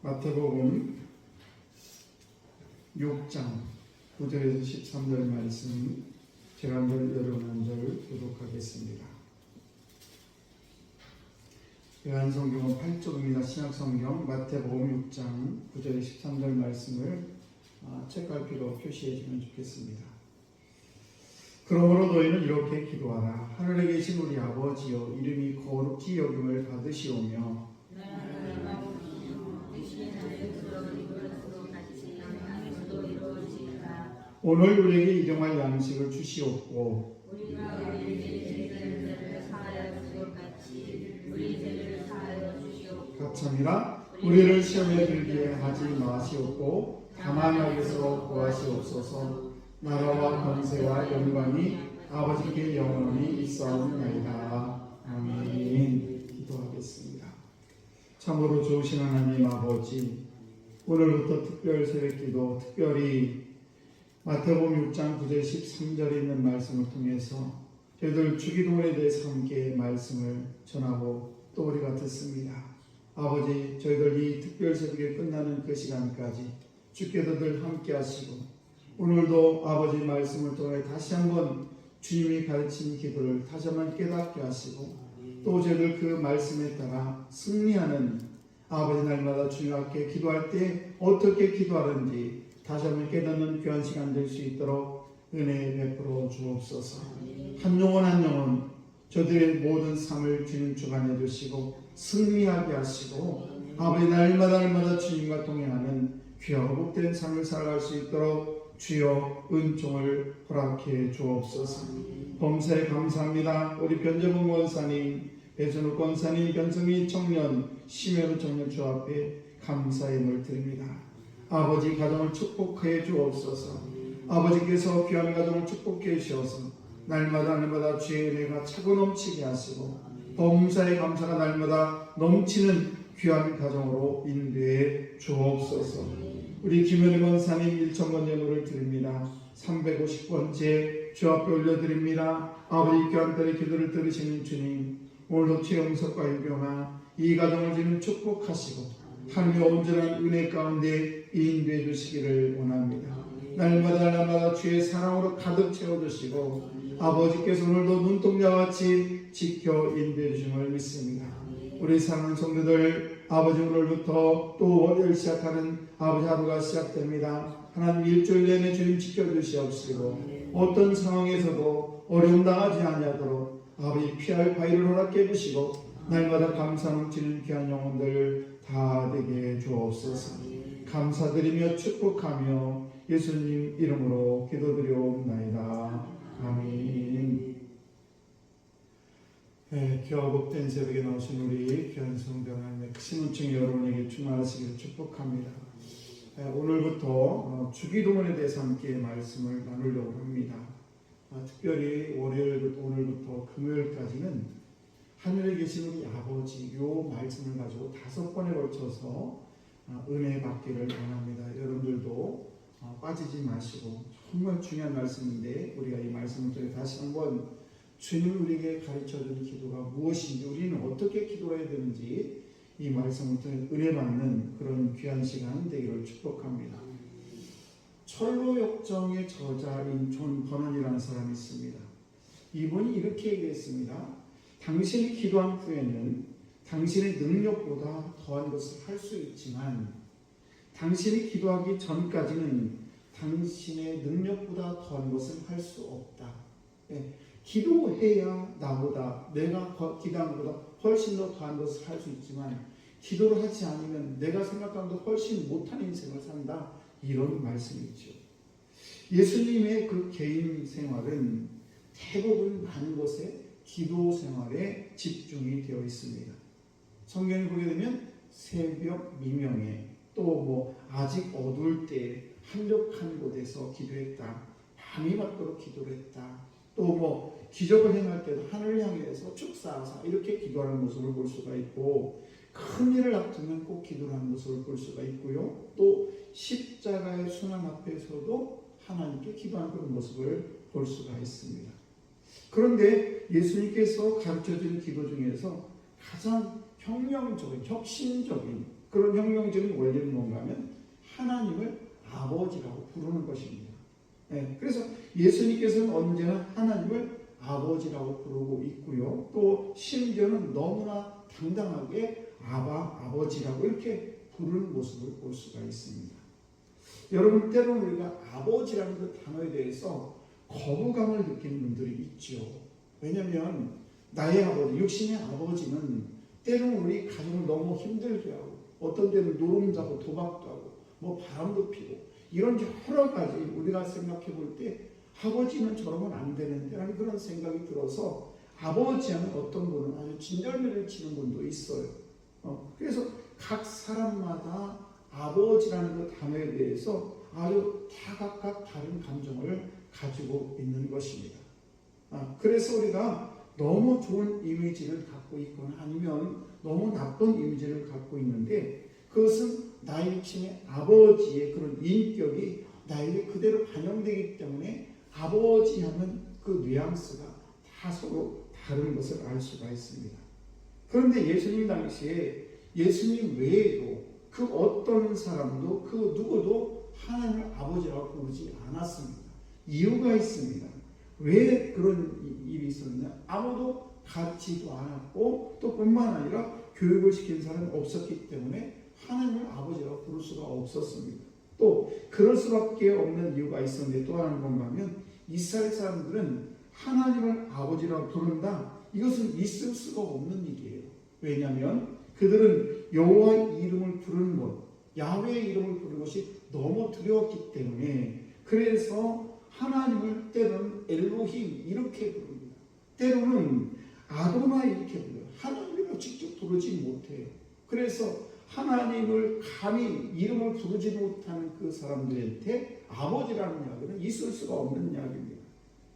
마태복음 6장 9절에서 13절 말씀 제가 한 절, 여러분 한 절 교독하겠습니다. 요한성경은 8쪽입니다. 신약성경 마태복음 6장 9절에 13절 말씀을 책갈피로 표시해주면 좋겠습니다. 그러므로 너희는 이렇게 기도하라. 하늘에 계신 우리 아버지여, 이름이 거룩히 여김을 받으시오며 오늘 우리에게 일용할 양식을 주시옵고 같이니라. 우리를 시험에 들게 하지 마시옵고 다만 악에서 구하시옵소서. 나라와 권세와 영광이 아버지께 영원히 있사옵나이다. 아멘. 기도하겠습니다. 참으로 좋으신 하나님 아버지, 오늘부터 특별 새벽기도, 특별히 마태복음 6장 9절 13절에 있는 말씀을 통해서 저희들 주기도문에 대해서 함께 말씀을 전하고 또 우리가 듣습니다. 아버지, 저희들 이 특별 새벽이 끝나는 그 시간까지 주께서 늘 함께 하시고 오늘도 아버지 말씀을 통해 다시 한번 주님이 가르친 기도를 다시 한번 깨닫게 하시고 또 저희들 그 말씀에 따라 승리하는 아버지 날마다 주님 앞에 기도할 때 어떻게 기도하는지 다시 한번 깨닫는 귀한 시간 될 수 있도록 은혜 베풀어 주옵소서. 한 영혼 한 영혼 저들의 모든 삶을 주님 주관해 주시고 승리하게 하시고 아버지 날마다 주님과 동행하는 귀하고 복된 삶을 살아갈 수 있도록 주여 은총을 허락해 주옵소서. 범사에 감사합니다. 우리 변재봉 원사님, 배준욱 권사님, 변성민 청년, 심혜로 청년 주 앞에 감사의 힘을 드립니다. 아버지 가정을 축복해 주옵소서. 아버지께서 귀한 가정을 축복해 주셔서 날마다 주의 은혜가 차고 넘치게 하시고 범사의 감사가 날마다 넘치는 귀한 가정으로 인도해 주옵소서. 우리 김현희 권사님 1,000번 예물을 드립니다. 350번째 주 앞에 올려드립니다. 아버지 귀한 딸의 기도를 들으시는 주님, 오늘도 최영석과 유경아 이 가정을 주님 축복하시고 하나님의 온전한 은혜 가운데 인도해 주시기를 원합니다. 날마다 주의 사랑으로 가득 채워주시고 아버지께서 오늘도 눈동자같이 지켜 인도해 주심을 믿습니다. 우리 사랑하는 성도들, 아버지 오늘부터 또 월요일 시작하는 아버지 하루가 시작됩니다. 하나님 일주일 내내 주님 지켜주시옵시고 어떤 상황에서도 어려움 당하지 아니하도록 아버지 피할 바위를 허락해 주시고 날마다 감사 넘치는 귀한 영혼들 다 되게 주옵소서. 감사드리며 축복하며 예수님 이름으로 기도드리옵나이다. 아멘. 귀하고 복된 새벽에 나오신 우리 귀한 성도 하나님의 크신 은총이 여러분에게 충만하시기를 축복합니다. 오늘부터 주기도문에 대해서 함께 말씀을 나누려고 합니다. 특별히 오늘부터 금요일까지는 하늘에 계신 우리 아버지 요 말씀을 가지고 5번에 걸쳐서 은혜 받기를 원합니다. 여러분들도 빠지지 마시고 정말 중요한 말씀인데 우리가 이 말씀을 통해 다시 한번 주님이 우리에게 가르쳐주는 기도가 무엇인지 우리는 어떻게 기도해야 되는지 이 말씀을 통해 은혜 받는 그런 귀한 시간 되기를 축복합니다. 철로역정의 저자인 존 버넌이라는 사람이 있습니다. 이분이 이렇게 얘기했습니다. 당신이 기도한 후에는 당신의 능력보다 더한 것을 할 수 있지만 당신이 기도하기 전까지는 당신의 능력보다 더한 것을 할 수 없다. 기도해야 내가 기도한 것보다 훨씬 더 더한 것을 할 수 있지만 기도를 하지 않으면 내가 생각한 것보다 훨씬 못한 인생을 산다. 이런 말씀이죠. 예수님의 그 개인 생활은 대부분 많은 것에 기도 생활에 집중이 되어 있습니다. 성경을 보게 되면 새벽 미명에 또 아직 어두울 때 한적한 곳에서 기도했다. 밤이 맞도록 기도를 했다. 또 기적을 행할 때도 하늘을 향해서 축사하사 이렇게 기도하는 모습을 볼 수가 있고 큰 일을 앞두면 꼭 기도를 하는 모습을 볼 수가 있고요. 또 십자가의 순환 앞에서도 하나님께 기도하는 그런 모습을 볼 수가 있습니다. 그런데 예수님께서 가르쳐준 기도 중에서 가장 혁명적인, 혁신적인 그런 혁명적인 원리는 뭔가 하면 하나님을 아버지라고 부르는 것입니다. 네, 그래서 예수님께서는 언제나 하나님을 아버지라고 부르고 있고요. 또 심지어는 너무나 당당하게 아버지라고 이렇게 부르는 모습을 볼 수가 있습니다. 여러분, 때로는 우리가 아버지라는 그 단어에 대해서 거부감을 느끼는 분들이 있죠. 왜냐하면 나의 아버지, 육신의 아버지는 때로는 우리 가정을 너무 힘들게 하고 어떤 때는 노름자고 도박도 하고 뭐 바람도 피고 이런 여러 가지 우리가 생각해 볼 때 아버지는 저러면 안 되는데 라는 그런 생각이 들어서 아버지하면 어떤 분은 아주 진절미를 치는 분도 있어요. 그래서 각 사람마다 아버지라는 그 단어에 대해서 아주 각각 다른 감정을 가지고 있는 것입니다. 그래서 우리가 너무 좋은 이미지를 갖고 있거나 아니면 너무 나쁜 이미지를 갖고 있는데 그것은 나의 육신의 아버지의 그런 인격이 나에게 그대로 반영되기 때문에 아버지 하면 그 뉘앙스가 다 서로 다른 것을 알 수가 있습니다. 그런데 예수님 당시에 예수님 외에도 그 어떤 사람도 그 누구도 하나님을 아버지라고 부르지 않았습니다. 이유가 있습니다. 왜 그런 일이 있었냐? 아무도 가르치지도 않았고 또 뿐만 아니라 교육을 시킨 사람이 없었기 때문에 하나님을 아버지라고 부를 수가 없었습니다. 또 그럴 수밖에 없는 이유가 있었는데 또 하나는 뭔가 하면 이스라엘 사람들은 하나님을 아버지라고 부른다. 이것은 있을 수가 없는 일이에요. 왜냐하면 그들은 여호와의 이름을 부르는 것, 야훼의 이름을 부르는 것이 너무 두려웠기 때문에 그래서 하나님을 때로는 엘로힘 이렇게 부릅니다. 때로는 아도나 이렇게 불러요. 하나님을 직접 부르지 못해요. 그래서 하나님을 감히 이름을 부르지 못하는 그 사람들한테 아버지라는 이야기는 있을 수가 없는 이야기입니다.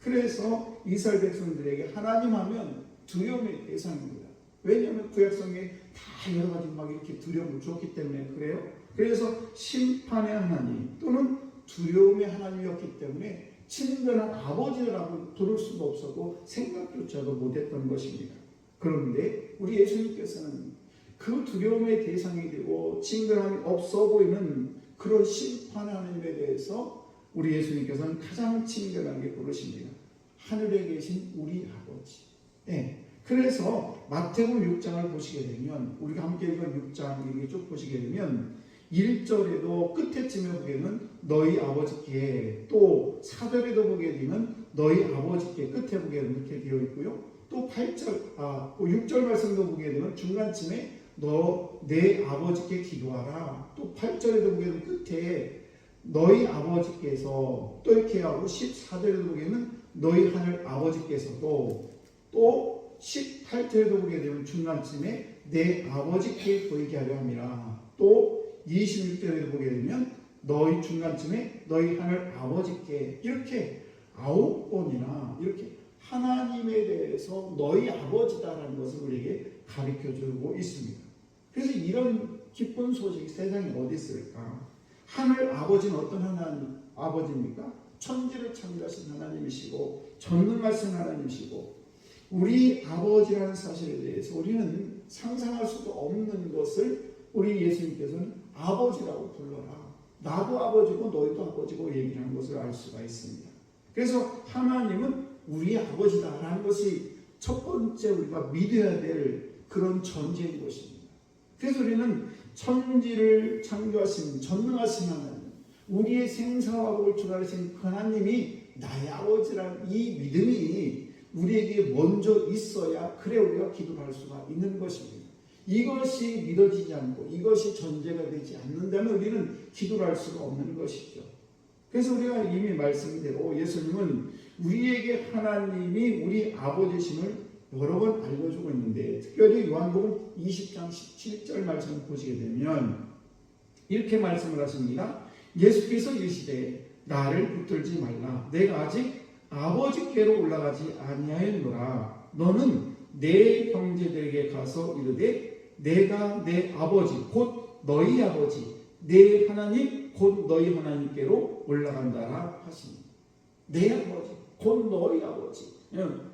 그래서 이스라엘 백성들에게 하나님 하면 두려움의 대상입니다. 왜냐하면 구약성에 다 여러 가지 막 이렇게 두려움을 줬기 때문에 그래요. 그래서 심판의 하나님 또는 두려움의 하나님이었기 때문에 친근한 아버지라고 부를 수도 없었고 생각조차도 못했던 것입니다. 그런데 우리 예수님께서는 그 두려움의 대상이 되고 친근함이 없어 보이는 그런 심판의 하나님에 대해서 우리 예수님께서는 가장 친근하게 부르십니다. 하늘에 계신 우리 아버지. 네. 그래서 마태복음 6장을 보시게 되면 우리가 함께 읽은 6장 이렇게 쭉 보시게 되면 1절에도 끝에쯤에 보게 되면 너희 아버지께 또 4절에도 보게 되면 너희 아버지께 끝에 보게 되면 이렇게 되어 있고요. 또 6절 말씀도 보게 되면 중간쯤에 너 내 아버지께 기도하라. 또 8절에도 보게 되면 끝에 너희 아버지께서 또 이렇게 하고 14절에도 보게 되면 너희 하늘 아버지께서도 또 18절에도 보게 되면 중간쯤에 내 아버지께 보이게 하려 함이라. 또 26절에도 보게 되면 너희 중간쯤에 너희 하늘 아버지께 이렇게 9번이나 이렇게 하나님에 대해서 너희 아버지다라는 것을 우리에게 가르쳐주고 있습니다. 그래서 이런 기쁜 소식이 세상에 어디 있을까? 하늘 아버지는 어떤 하나님 아버지입니까? 천지를 창조하신 하나님이시고 전능하신 하나님이시고 우리 아버지라는 사실에 대해서 우리는 상상할 수도 없는 것을 우리 예수님께서는 아버지라고 불러라. 나도 아버지고 너희도 아버지고 얘기하는 것을 알 수가 있습니다. 그래서 하나님은 우리 아버지다라는 것이 첫 번째 우리가 믿어야 될 그런 전제인 것입니다. 그래서 우리는 천지를 창조하신 전능하신 하나님, 우리의 생사와 복을 주관하신 그 하나님이 나의 아버지라는 이 믿음이 우리에게 먼저 있어야 그래 우리가 기도할 수가 있는 것입니다. 이것이 믿어지지 않고 이것이 전제가 되지 않는다면 우리는 기도를 할 수가 없는 것이죠. 그래서 우리가 이미 말씀대로 예수님은 우리에게 하나님이 우리 아버지심을 여러 번 알려주고 있는데 특별히 요한복음 20장 17절 말씀을 보시게 되면 이렇게 말씀을 하십니다. 예수께서 이르시되 나를 붙들지 말라. 내가 아직 아버지께로 올라가지 아니하였노라. 너는 내 형제들에게 가서 이르되 내가 내 아버지 곧 너희 아버지 내 하나님 곧 너희 하나님께로 올라간다라 하시니 내 아버지 곧 너희 아버지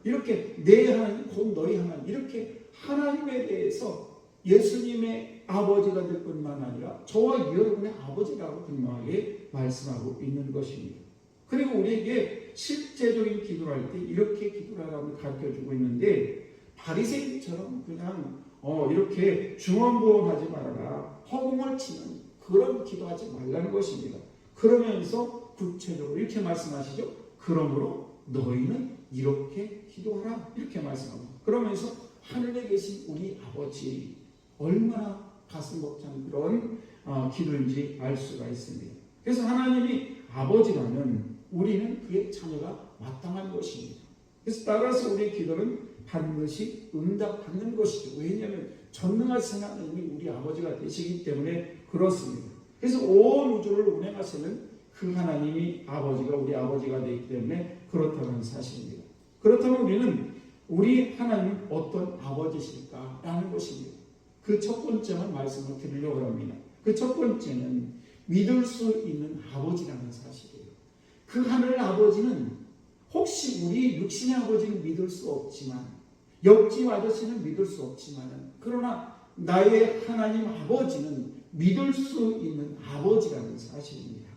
이렇게 내 하나님 곧 너희 하나님 이렇게 하나님에 대해서 예수님의 아버지가 될 뿐만 아니라 저와 여러분의 아버지라고 분명하게 말씀하고 있는 것입니다. 그리고 우리에게 실제적인 기도를 할 때 이렇게 기도를 하라고 가르쳐주고 있는데, 바리새인처럼 그냥 이렇게 중언부언하지 말아라, 허공을 치는 그런 기도하지 말라는 것입니다. 그러면서 구체적으로 이렇게 말씀하시죠. 그러므로 너희는 이렇게 기도하라, 이렇게 말씀합니다. 그러면서 하늘에 계신 우리 아버지, 얼마나 가슴 벅찬 그런 기도인지 알 수가 있습니다. 그래서 하나님이 아버지라면 우리는 그의 자녀가 마땅한 것입니다. 그래서 따라서 우리의 기도는 반드시 응답받는 것이죠. 왜냐하면 전능하신 하나님이 우리 아버지가 되시기 때문에 그렇습니다. 그래서 온 우주를 운행하시는 그 하나님이 아버지가 우리 아버지가 되기 때문에 그렇다는 사실입니다. 그렇다면 우리는 우리 하나님은 어떤 아버지실까라는 것입니다. 그 첫 번째만 말씀을 드리려고 합니다. 그 첫 번째는 믿을 수 있는 아버지라는 사실이에요. 그 하늘 아버지는 혹시 우리 육신의 아버지는 믿을 수 없지만, 옆집 아저씨는 믿을 수 없지만, 그러나 나의 하나님 아버지는 믿을 수 있는 아버지라는 사실입니다.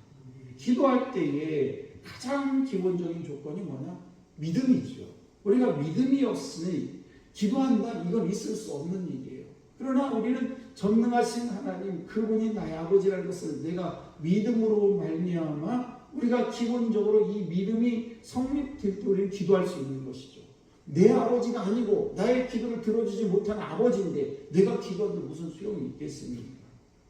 기도할 때에 가장 기본적인 조건이 뭐냐? 믿음이죠. 우리가 믿음이 없으니 기도한다, 이건 있을 수 없는 일이에요. 그러나 우리는 전능하신 하나님, 그분이 나의 아버지라는 것을 내가 믿음으로 말미암아 우리가 기본적으로 이 믿음이 성립될 때 우리는 기도할 수 있는 것이죠. 내 아버지가 아니고 나의 기도를 들어주지 못하는 아버지인데 내가 기도해도 무슨 소용이 있겠습니까?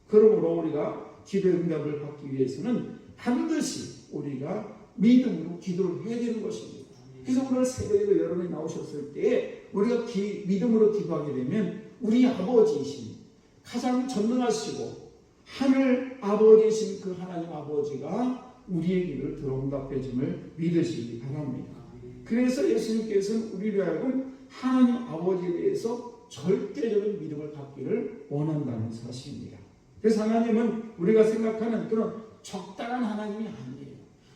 그러므로 우리가 기도의 응답을 받기 위해서는 반드시 우리가 믿음으로 기도를 해야 되는 것입니다. 그래서 오늘 새벽에도 여러분이 나오셨을 때 우리가 믿음으로 기도하게 되면 우리 아버지이신, 가장 전능하시고 하늘 아버지이신 그 하나님 아버지가 우리의 기도를 들어 응답해 줌을 믿으시기 바랍니다. 그래서 예수님께서는 우리를 하여금 하나님 아버지에 대해서 절대적인 믿음을 갖기를 원한다는 사실입니다. 그래서 하나님은 우리가 생각하는 그런 적당한 하나님이 아니에요.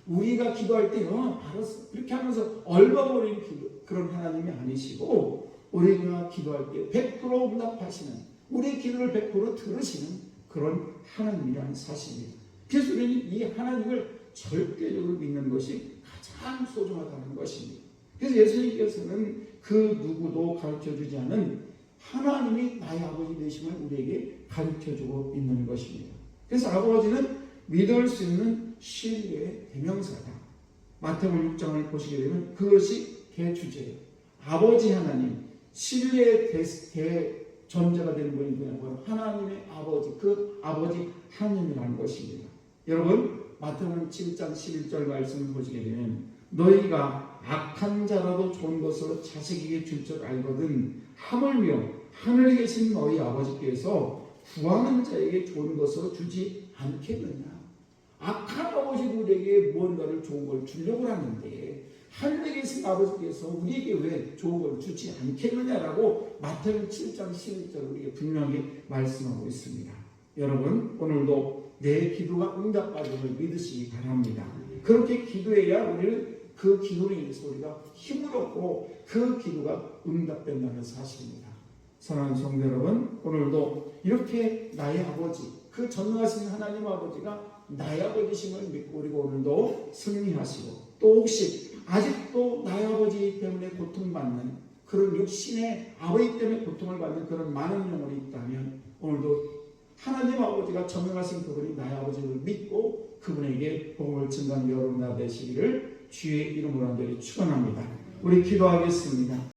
우리가 기도할 때 알았어, 이렇게 하면서 얼버무린 그런 하나님이 아니시고, 우리가 기도할 때 100% 응답하시는, 우리의 기도를 100% 들으시는 그런 하나님이라는 사실입니다. 그래서 우리는 이 하나님을 절대적으로 믿는 것이 가장 소중하다는 것입니다. 그래서 예수님께서는 그 누구도 가르쳐주지 않은 하나님이 나의 아버지 되심을 우리에게 가르쳐주고 있는 것입니다. 그래서 아버지는 믿을 수 있는 신뢰의 대명사다. 마태복음 6장을 보시게 되면 그것이 대주제예요. 아버지 하나님, 신뢰의 대전제가 되는 분이 누구냐고 하나님의 아버지, 그 아버지 하나님이라는 것입니다. 여러분, 마태복음 7장 11절 말씀을 보시게 되면 너희가 악한 자라도 좋은 것으로 자식에게 줄 줄 알거든 하물며 하늘에 계신 너희 아버지께서 구하는 자에게 좋은 것으로 주지 않겠느냐. 악한 아버지도 우리에게 무언가를 좋은 걸 주려고 하는데 하늘에 계신 아버지께서 우리에게 왜 좋은 걸 주지 않겠느냐라고 마태복음 7장 11절 우리에게 분명히 말씀하고 있습니다. 여러분, 오늘도 내 기도가 응답받음을 믿으시기 바랍니다. 그렇게 기도해야 우리는 그 기도로 인해서 우리가 힘을 얻고 그 기도가 응답된다는 사실입니다. 사랑하는 성도 여러분, 오늘도 이렇게 나의 아버지, 그 전능하신 하나님 아버지가 나의 아버지심을 믿고 우리가 오늘도 승리하시고, 또 혹시 아직도 나의 아버지 때문에 고통받는 그런 육신의 아버지 때문에 고통을 받는 그런 많은 영혼이 있다면 오늘도 하나님 아버지가 전능하신 그분이 나의 아버지를 믿고 그분에게 복음을 증거하는 여러분 되시기를 주의 이름으로 간절히 축원합니다. 우리 기도하겠습니다.